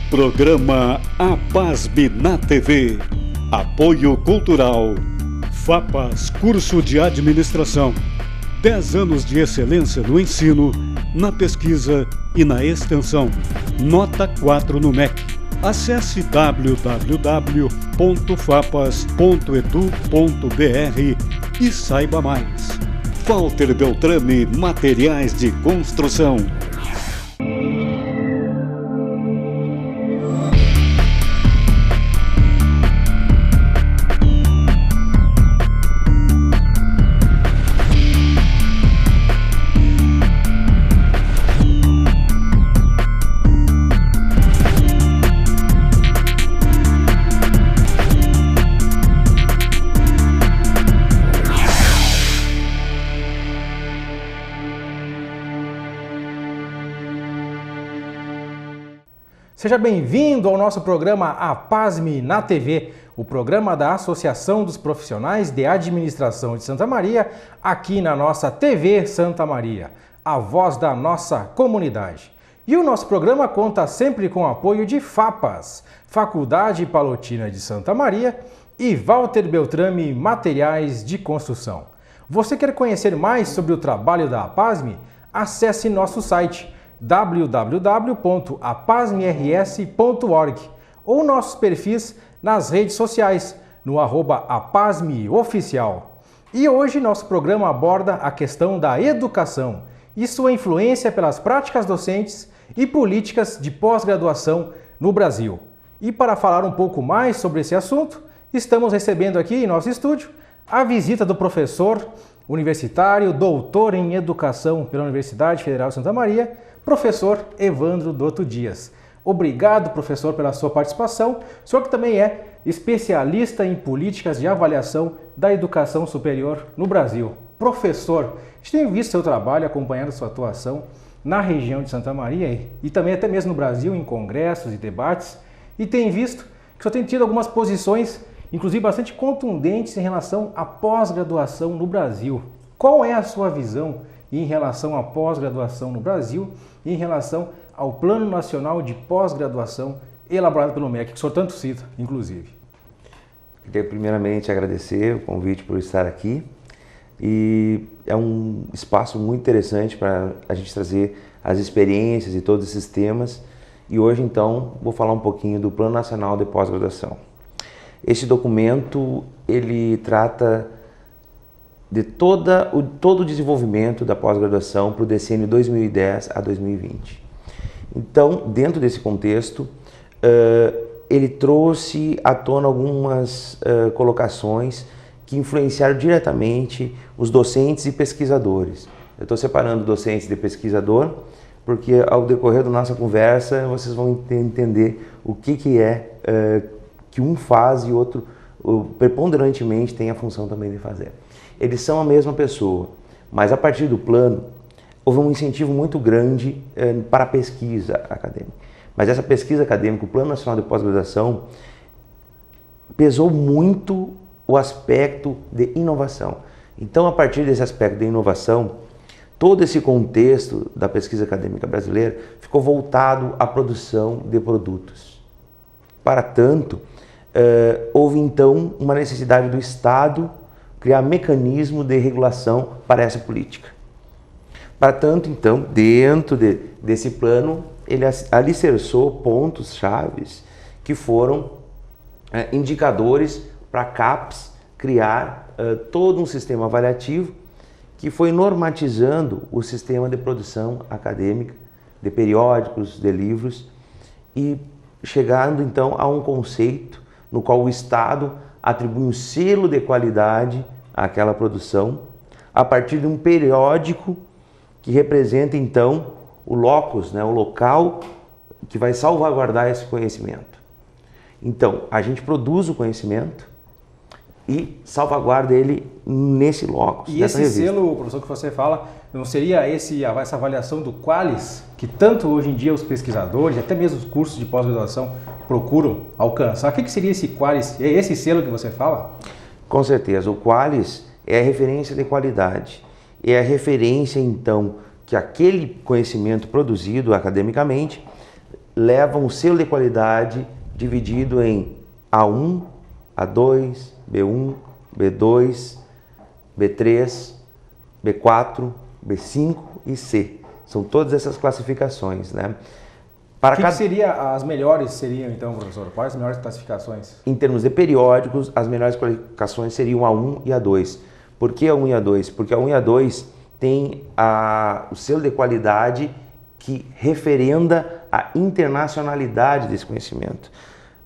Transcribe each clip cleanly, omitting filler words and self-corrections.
Programa APASB na TV. Apoio Cultural. FAPAS, curso de administração. 10 anos de excelência no ensino, na pesquisa e na extensão. Nota 4 no MEC. Acesse www.fapas.edu.br e saiba mais. Walter Beltrame, Materiais de Construção. Seja bem-vindo ao nosso programa APASB na TV, o programa da Associação dos Profissionais de Administração de Santa Maria, aqui na nossa TV Santa Maria, a voz da nossa comunidade. E o nosso programa conta sempre com o apoio de FAPAS, Faculdade Palotina de Santa Maria, e Walter Beltrame, Materiais de Construção. Você quer conhecer mais sobre o trabalho da APASB? Acesse nosso site www.apasmrs.org ou nossos perfis nas redes sociais, no @apasmeoficial. E hoje nosso programa aborda a questão da educação e sua influência pelas práticas docentes e políticas de pós-graduação no Brasil. E para falar um pouco mais sobre esse assunto, estamos recebendo aqui em nosso estúdio a visita do professor universitário, doutor em Educação pela Universidade Federal de Santa Maria, professor Evandro Dotto Dias. Obrigado, professor, pela sua participação. O senhor que também é especialista em políticas de avaliação da educação superior no Brasil. Professor, a gente tem visto seu trabalho, acompanhando sua atuação na região de Santa Maria e também até mesmo no Brasil, em congressos e debates, e tem visto que o senhor tem tido algumas posições, inclusive bastante contundentes, em relação à pós-graduação no Brasil. Qual é a sua visão em relação à pós-graduação no Brasil e em relação ao Plano Nacional de Pós-Graduação elaborado pelo MEC, que o senhor tanto cita, inclusive? Queria primeiramente agradecer o convite por estar aqui, e é um espaço muito interessante para a gente trazer as experiências e todos esses temas, e hoje então vou falar um pouquinho do Plano Nacional de Pós-Graduação. Este documento, ele trata de todo o desenvolvimento da pós-graduação para o decênio 2010 a 2020. Então, dentro desse contexto, ele trouxe à tona algumas colocações que influenciaram diretamente os docentes e pesquisadores. Eu estou separando docentes de pesquisador, porque ao decorrer da nossa conversa vocês vão entender o que é que um faz e outro preponderantemente tem a função também de fazer. Eles são a mesma pessoa, mas a partir do plano houve um incentivo muito grande para a pesquisa acadêmica. Mas essa pesquisa acadêmica, o Plano Nacional de Pós-Graduação, pesou muito o aspecto de inovação. Então, a partir desse aspecto de inovação, todo esse contexto da pesquisa acadêmica brasileira ficou voltado à produção de produtos. Para tanto, houve então uma necessidade do Estado criar mecanismo de regulação para essa política. Para tanto, então, dentro desse plano, ele alicerçou pontos chaves que foram indicadores para a CAPES criar todo um sistema avaliativo que foi normatizando o sistema de produção acadêmica, de periódicos, de livros, e chegando então a um conceito no qual o Estado atribui um selo de qualidade àquela produção a partir de um periódico que representa então o locus, o local que vai salvaguardar esse conhecimento. Então, a gente produz o conhecimento e salvaguarda ele nesse locus. E esse revista. Selo, professor, que você fala, não seria essa avaliação do Qualis, que tanto hoje em dia os pesquisadores, até mesmo os cursos de pós-graduação, procuram alcançar? O que seria esse Qualis? É esse selo que você fala? Com certeza. O Qualis é a referência de qualidade. É a referência, então, que aquele conhecimento produzido academicamente leva um selo de qualidade dividido em A1, A2, B1, B2, B3, B4, B5 e C. São todas essas classificações, né? Para que seria as melhores seriam então, professor? Quais as melhores classificações? Em termos de periódicos, as melhores classificações seriam A1 e A2. Por que A1 e A2? Porque A1 e A2 tem o selo de qualidade que referenda a internacionalidade desse conhecimento.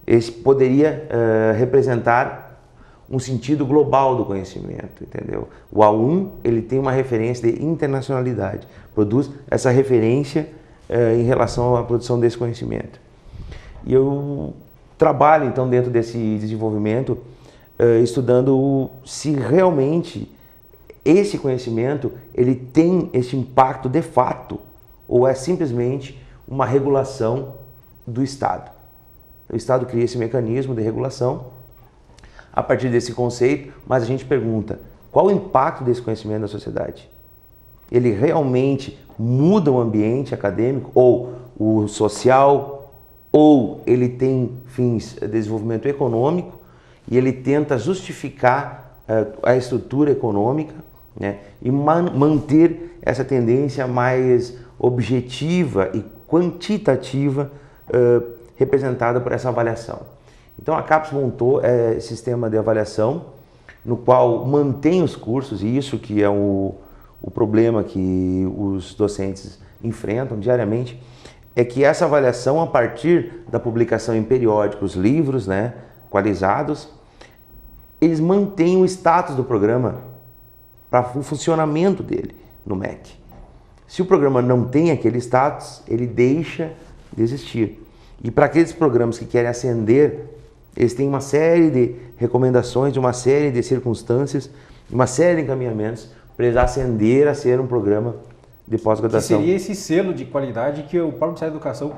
Esse poderia representar um sentido global do conhecimento, entendeu? O A1, ele tem uma referência de internacionalidade, produz essa referência em relação à produção desse conhecimento. E eu trabalho, então, dentro desse desenvolvimento, estudando se realmente esse conhecimento ele tem esse impacto de fato ou é simplesmente uma regulação do Estado. O Estado cria esse mecanismo de regulação a partir desse conceito, mas a gente pergunta, qual o impacto desse conhecimento na sociedade? Ele realmente muda o ambiente acadêmico ou o social, ou ele tem fins de desenvolvimento econômico e ele tenta justificar a estrutura econômica, né, e manter essa tendência mais objetiva e quantitativa representada por essa avaliação. Então a CAPES montou esse sistema de avaliação no qual mantém os cursos, e isso que é o problema que os docentes enfrentam diariamente, é que essa avaliação, a partir da publicação em periódicos, livros, né, qualizados, eles mantêm o status do programa para o funcionamento dele no MEC. Se o programa não tem aquele status, ele deixa de existir. E para aqueles programas que querem ascender, eles têm uma série de recomendações, de uma série de circunstâncias, uma série de encaminhamentos para eles ascender a ser um programa de pós-graduação. Que seria esse selo de qualidade que o próprio Ministério da Educação,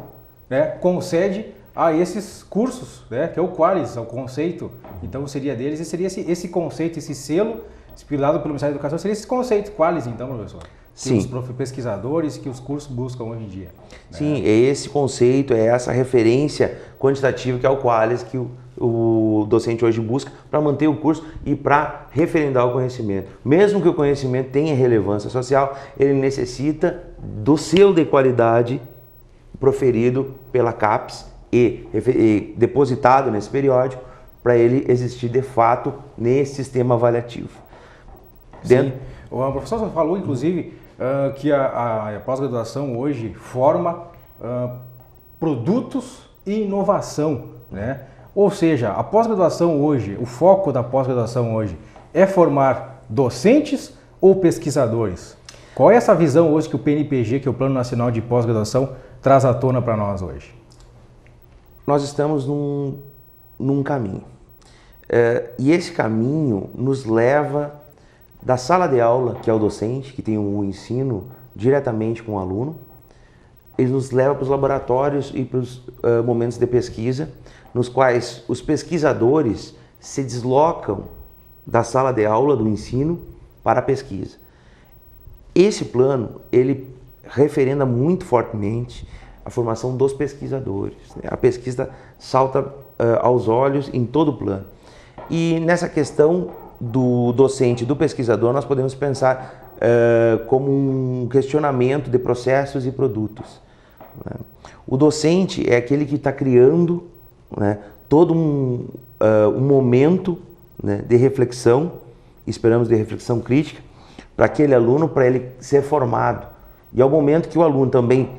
né, concede a esses cursos, né, que é o Qualis, é o conceito. Então seria deles e seria esse conceito, esse selo, inspirado pelo Ministério da Educação, seria esse conceito Qualis, então, professor? Sim. Os pesquisadores que os cursos buscam hoje em dia. Sim, é esse conceito, é essa referência quantitativa que é o Qualis que o docente hoje busca para manter o curso e para referendar o conhecimento. Mesmo que o conhecimento tenha relevância social, ele necessita do selo de qualidade proferido pela CAPES e depositado nesse periódico para ele existir de fato nesse sistema avaliativo. Sim. O professor falou, inclusive, que a pós-graduação hoje forma produtos e inovação, né? Ou seja, a pós-graduação hoje, o foco da pós-graduação hoje é formar docentes ou pesquisadores? Qual é essa visão hoje que o PNPG, que é o Plano Nacional de Pós-Graduação, traz à tona para nós hoje? Nós estamos num caminho. E esse caminho nos leva da sala de aula, que é o docente, que tem um ensino diretamente com o aluno, ele nos leva para os laboratórios e para os momentos de pesquisa, nos quais os pesquisadores se deslocam da sala de aula do ensino para a pesquisa. Esse plano, ele referenda muito fortemente a formação dos pesquisadores, né? A pesquisa salta aos olhos em todo o plano. E nessa questão do docente e do pesquisador, nós podemos pensar como um questionamento de processos e produtos, né? O docente é aquele que está criando, né, todo um momento, né, de reflexão, esperamos de reflexão crítica, para aquele aluno, para ele ser formado. E ao momento que o aluno também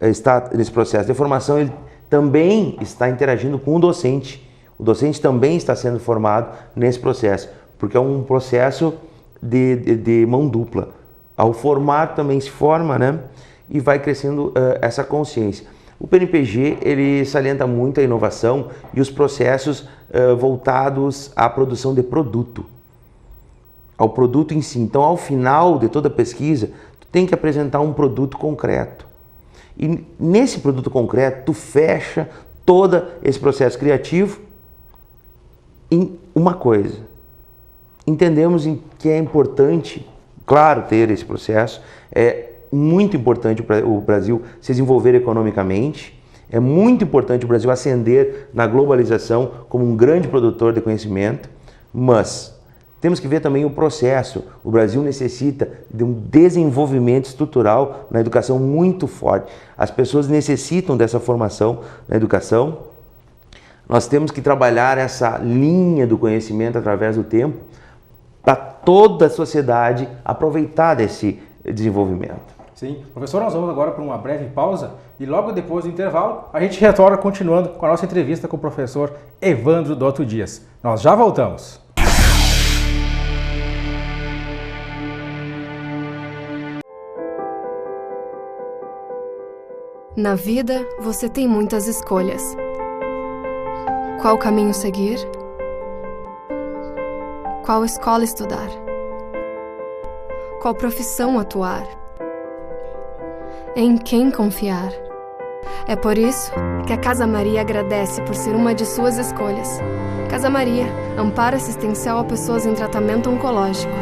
está nesse processo de formação, ele também está interagindo com o docente. O docente também está sendo formado nesse processo, porque é um processo de mão dupla. Ao formar, também se forma, né? E vai crescendo essa consciência. O PNPG, ele salienta muito a inovação e os processos voltados à produção de produto, ao produto em si. Então, ao final de toda a pesquisa, tu tem que apresentar um produto concreto. E nesse produto concreto, tu fecha todo esse processo criativo em uma coisa. Entendemos que é importante, claro, ter esse processo, é muito importante o Brasil se desenvolver economicamente, É muito importante o Brasil ascender na globalização como um grande produtor de conhecimento, mas temos que ver também o processo. O Brasil necessita de um desenvolvimento estrutural na educação muito forte. As pessoas necessitam dessa formação na educação. Nós temos que trabalhar essa linha do conhecimento através do tempo para toda a sociedade aproveitar desse desenvolvimento. Sim. Professor, nós vamos agora para uma breve pausa e logo depois do intervalo a gente retorna continuando com a nossa entrevista com o professor Evandro Dotto Dias. Nós já voltamos. Na vida, você tem muitas escolhas. Qual caminho seguir? Qual escola estudar? Qual profissão atuar? Em quem confiar? É por isso que a Casa Maria agradece por ser uma de suas escolhas. Casa Maria, amparo assistencial a pessoas em tratamento oncológico.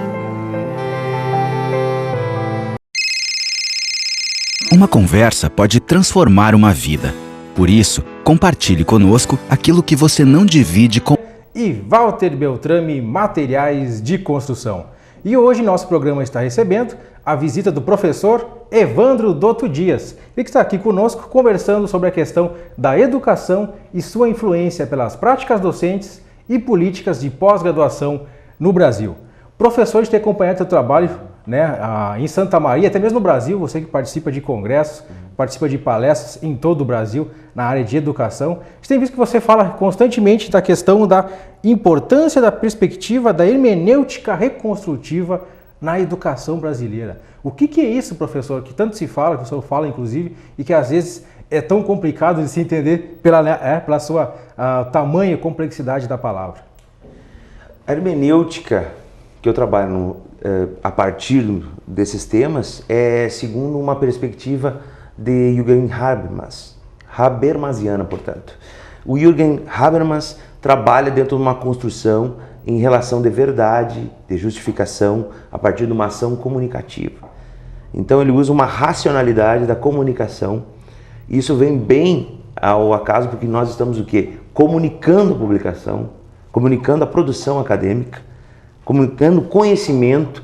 Uma conversa pode transformar uma vida. Por isso, compartilhe conosco aquilo que você não divide com... E Walter Beltrame, Materiais de Construção. E hoje nosso programa está recebendo a visita do professor Evandro Dotto Dias, ele que está aqui conosco conversando sobre a questão da educação e sua influência pelas práticas docentes e políticas de pós-graduação no Brasil. Professor de ter acompanhado seu trabalho, né, em Santa Maria, até mesmo no Brasil, você que participa de congressos, participa de palestras em todo o Brasil na área de educação. A gente tem visto que você fala constantemente da questão da importância da perspectiva da hermenêutica reconstrutiva na educação brasileira. O que é isso, professor, que tanto se fala, que o senhor fala inclusive, e que às vezes é tão complicado de se entender pela sua tamanha complexidade da palavra? A hermenêutica que eu trabalho a partir desses temas é segundo uma perspectiva de Jürgen Habermasiana, portanto. O Jürgen Habermas trabalha dentro de uma construção em relação de verdade, de justificação, a partir de uma ação comunicativa. Então ele usa uma racionalidade da comunicação. Isso vem bem ao acaso porque nós estamos o quê? Comunicando a publicação, comunicando a produção acadêmica, comunicando conhecimento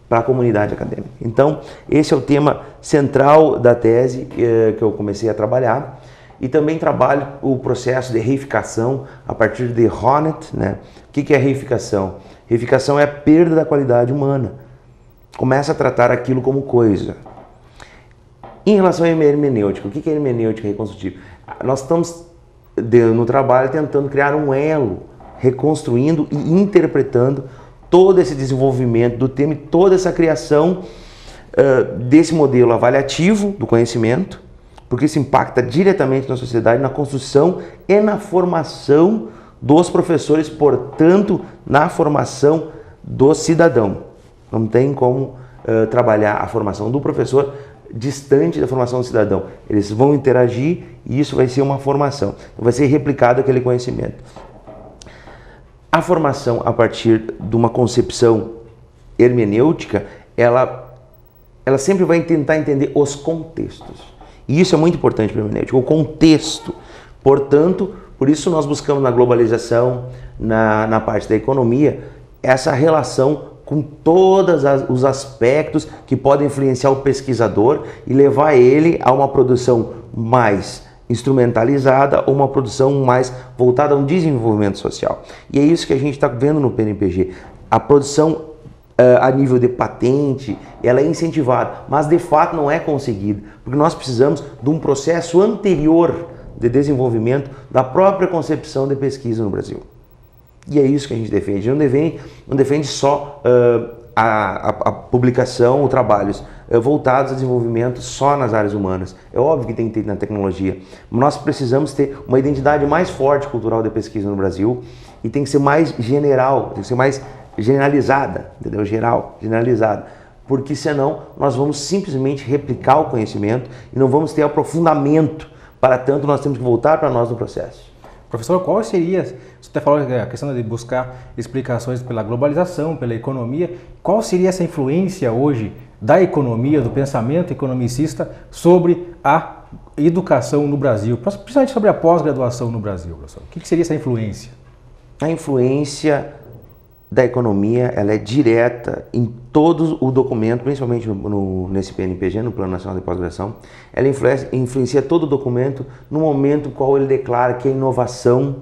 para a comunidade acadêmica. Então, esse é o tema central da tese que eu comecei a trabalhar. E também trabalho o processo de reificação a partir de Honneth, né? O que é reificação? Reificação é a perda da qualidade humana. Começa a tratar aquilo como coisa. Em relação à hermenêutica, o que é hermenêutica reconstrutiva? Nós estamos no trabalho tentando criar um elo, reconstruindo e interpretando todo esse desenvolvimento do tema e toda essa criação desse modelo avaliativo do conhecimento, porque isso impacta diretamente na sociedade, na construção e na formação dos professores, portanto, na formação do cidadão. Não tem como trabalhar a formação do professor distante da formação do cidadão. Eles vão interagir e isso vai ser uma formação. Vai ser replicado aquele conhecimento. A formação a partir de uma concepção hermenêutica, ela sempre vai tentar entender os contextos. E isso é muito importante para a hermenêutica, o contexto. Portanto, por isso nós buscamos na globalização, na parte da economia, essa relação com todos os aspectos que podem influenciar o pesquisador e levar ele a uma produção mais instrumentalizada ou uma produção mais voltada a um desenvolvimento social. E é isso que a gente está vendo no PNPG. A produção a nível de patente, ela é incentivada, mas de fato não é conseguida, porque nós precisamos de um processo anterior de desenvolvimento da própria concepção de pesquisa no Brasil. E é isso que a gente defende. Não defende só a publicação ou trabalhos voltados a desenvolvimento só nas áreas humanas. É óbvio que tem que ter na tecnologia, mas nós precisamos ter uma identidade mais forte cultural de pesquisa no Brasil e tem que ser mais general, tem que ser mais generalizada, entendeu? Generalizada, porque senão nós vamos simplesmente replicar o conhecimento e não vamos ter aprofundamento. Para tanto, nós temos que voltar para nós no processo. Professor, qual seria, você até falou a questão de buscar explicações pela globalização, pela economia, qual seria essa influência hoje da economia, do pensamento economicista sobre a educação no Brasil, principalmente sobre a pós-graduação no Brasil, professor? O que seria essa influência? A influência da economia, ela é direta em todo o documento, principalmente nesse PNPG, no Plano Nacional de Pós-Graduação. Ela influencia todo o documento no momento em qual ele declara que a inovação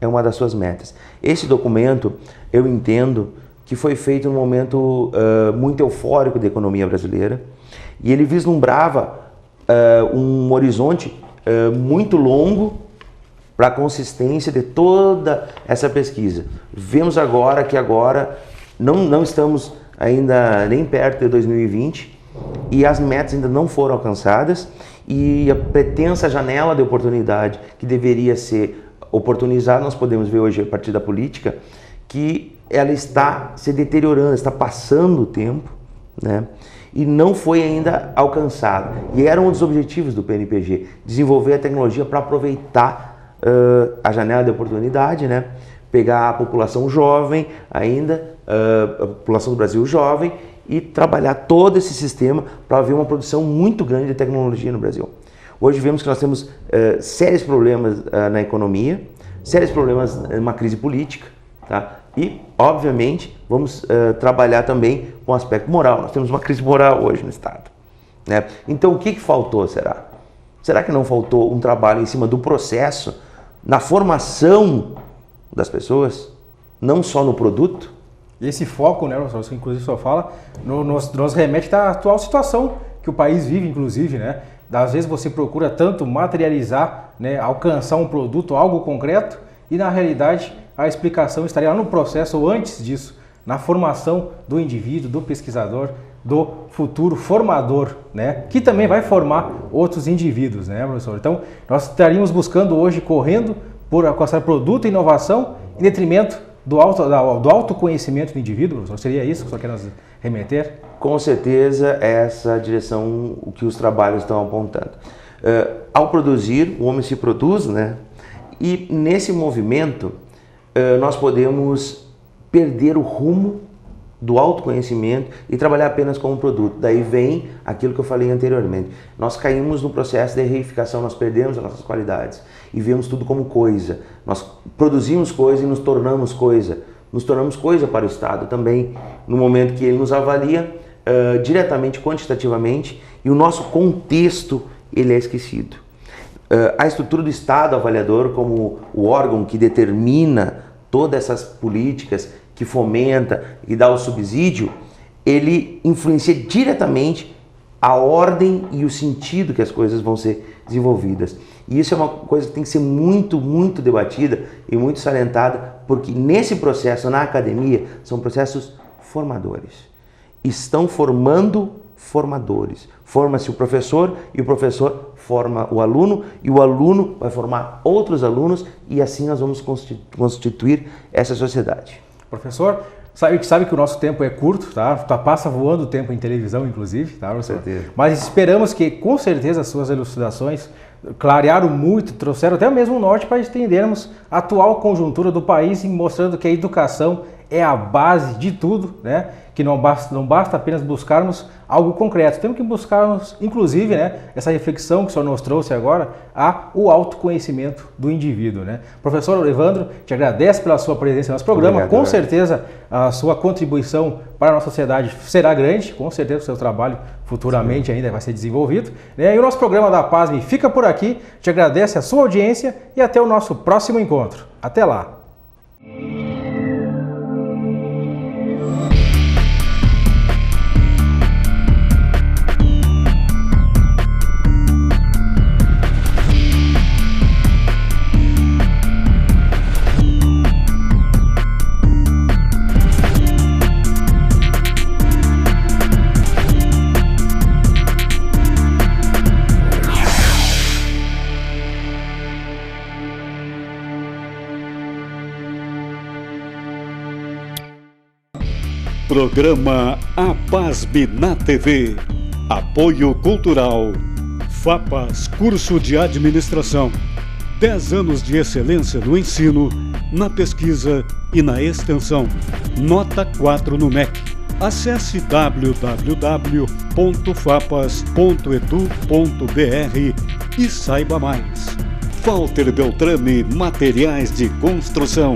é uma das suas metas. Esse documento, eu entendo que foi feito num momento muito eufórico da economia brasileira, e ele vislumbrava um horizonte muito longo para a consistência de toda essa pesquisa. Vemos agora que não estamos ainda nem perto de 2020 e as metas ainda não foram alcançadas, e a pretensa janela de oportunidade que deveria ser oportunizada, nós podemos ver hoje a partir da política, que ela está se deteriorando, está passando o tempo, né? E não foi ainda alcançada. E era um dos objetivos do PNPG, desenvolver a tecnologia para aproveitar a janela de oportunidade, né? Pegar a população jovem ainda, a população do Brasil jovem, e trabalhar todo esse sistema para haver uma produção muito grande de tecnologia no Brasil. Hoje vemos que nós temos sérios problemas na economia, sérios problemas numa crise política, tá? E, obviamente, vamos trabalhar também com o aspecto moral. Nós temos uma crise moral hoje no Estado, né? Então, o que faltou, será? Será que não faltou um trabalho em cima do processo, na formação das pessoas, não só no produto? Esse foco, né, professor, inclusive o senhor fala, nos remete à atual situação que o país vive, inclusive, né? Às vezes você procura tanto materializar, né, alcançar um produto, algo concreto, e na realidade a explicação estaria lá no processo ou antes disso, na formação do indivíduo, do pesquisador, do futuro formador, né, que também vai formar outros indivíduos, né, professor? Então, nós estaríamos buscando hoje, correndo por alcançar produto e inovação em detrimento do autoconhecimento do indivíduo, professor? Seria isso que o senhor quer nos remeter? Com certeza, essa direção o que os trabalhos estão apontando. Ao produzir, o homem se produz, né? E nesse movimento, nós podemos perder o rumo do autoconhecimento e trabalhar apenas com um produto. Daí vem aquilo que eu falei anteriormente. Nós caímos no processo de reificação, nós perdemos as nossas qualidades e vemos tudo como coisa. Nós produzimos coisa e nos tornamos coisa. Nos tornamos coisa para o Estado também, no momento que ele nos avalia diretamente, quantitativamente, e o nosso contexto ele é esquecido. A estrutura do Estado avaliador, como o órgão que determina todas essas políticas, que fomenta e dá o subsídio, ele influencia diretamente a ordem e o sentido que as coisas vão ser desenvolvidas. E isso é uma coisa que tem que ser muito, muito debatida e muito salientada, porque nesse processo, na academia, são processos formadores. Estão formando formadores. Forma-se o professor e o professor forma o aluno e o aluno vai formar outros alunos e assim nós vamos constituir essa sociedade. Professor, sabe que o nosso tempo é curto, tá? Passa voando o tempo em televisão, inclusive, tá, professor? Com certeza. Mas esperamos que, com certeza, as suas elucidações clarearam muito, trouxeram até mesmo o norte para entendermos a atual conjuntura do país e mostrando que a educação é a base de tudo, né? Que não basta apenas buscarmos algo concreto, temos que buscarmos, inclusive, né, essa reflexão que o senhor nos trouxe agora, o autoconhecimento do indivíduo, né? Professor Evandro, te agradece pela sua presença no nosso programa. Obrigado, com certeza a sua contribuição para a nossa sociedade será grande, com certeza o seu trabalho futuramente ainda vai ser desenvolvido, né? E o nosso programa da PASME fica por aqui, te agradece a sua audiência e até o nosso próximo encontro. Até lá! Programa APASB na TV. Apoio Cultural. FAPAS Curso de Administração. 10 anos de excelência no ensino, na pesquisa e na extensão. Nota 4 no MEC. Acesse www.fapas.edu.br e saiba mais. Walter Beltrame Materiais de Construção.